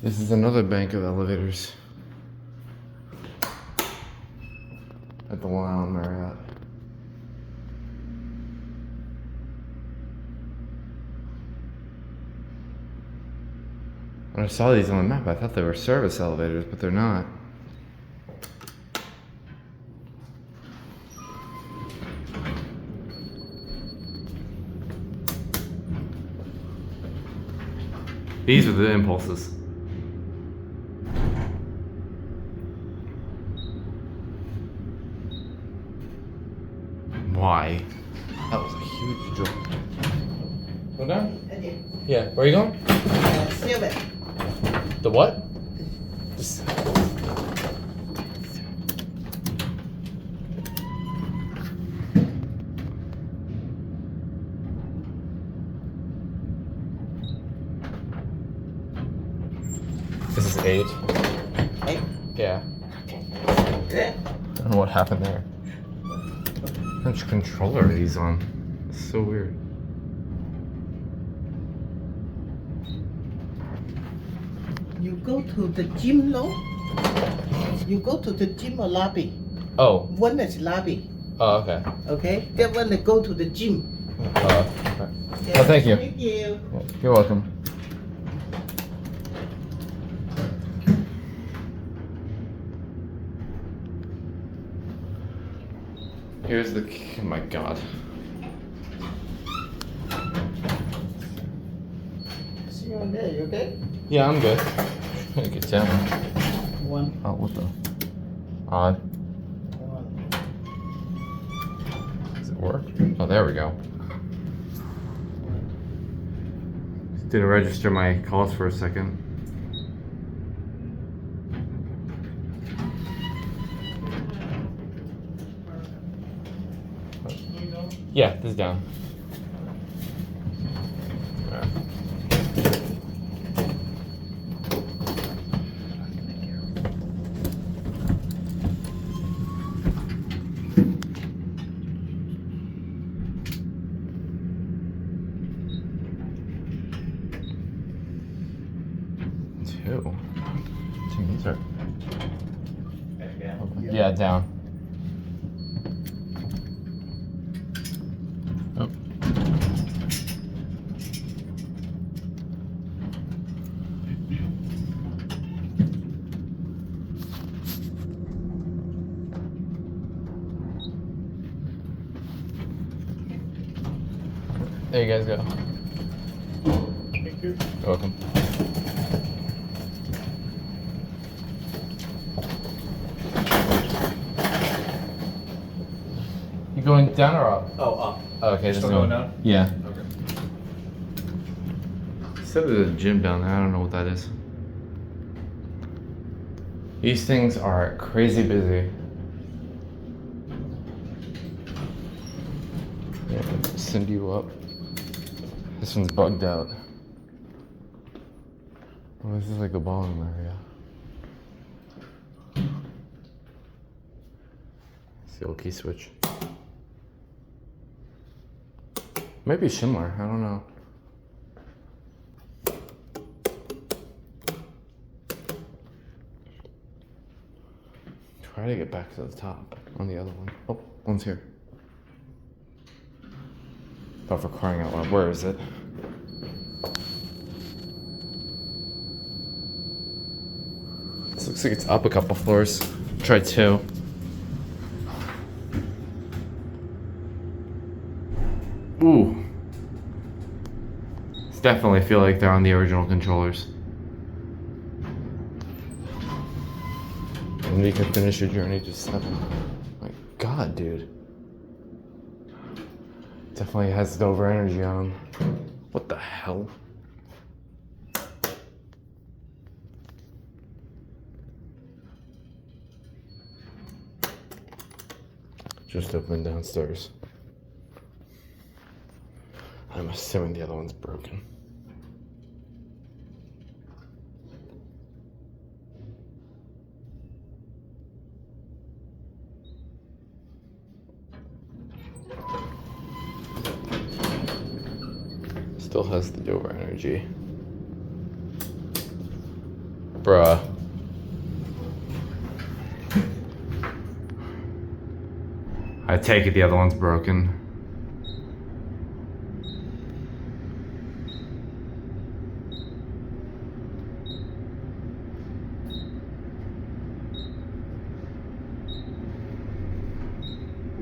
This is another bank of elevators at the Long Island Marriott. When I saw these on the map, I thought they were service elevators, but they're not. These are the impulses. Why? That was a huge jump. Go down? Yeah. Where are you going? Silver. The what? Just... This is 8. 8? Yeah. Yeah. I don't know what happened there. Which controller are these on? It's so weird. You go to the gym, no? You go to the gym or lobby? Oh. One is lobby. Oh, okay. Okay? That one they go to the gym. Okay. Yeah. Oh, thank you. Thank you. You're welcome. Here's the key. Oh my god. See you on there, you okay? Yeah, I'm good. Trying to get down. 1. Oh, what the? Odd. 1. Does it work? Oh, there we go. Didn't register my calls for a second. Yeah, this is down. Alright. Two. These are. Yeah, down. Oh. There you guys go. Thank you. You're welcome. You going down or up? Oh, up. Oh, okay, this Still is going down? Yeah. Okay. Said there's a gym down there. I don't know what that is. These things are crazy busy. Yeah, send you up. This one's bugged out. Oh, this is like a ballroom area. It's the old key switch. Maybe Schindler, I don't know. Try to get back to the top on the other one. Oh, one's here. Thought for crying out loud, where is it? This looks like it's up a couple floors. Try 2. Ooh. It's definitely feel like they're on the original controllers. And you can finish your journey to 7. My god, dude. Definitely has the over energy on. What the hell? Just opened downstairs. I'm assuming the other one's broken. Still has the Dover energy. Bruh. I take it the other one's broken.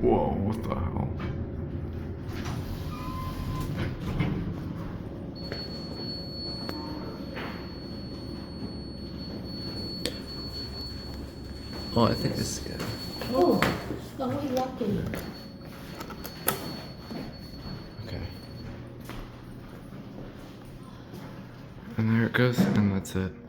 Whoa, what the hell? Oh, I think it's, yeah. Oh, lucky. Okay. And there it goes, and that's it.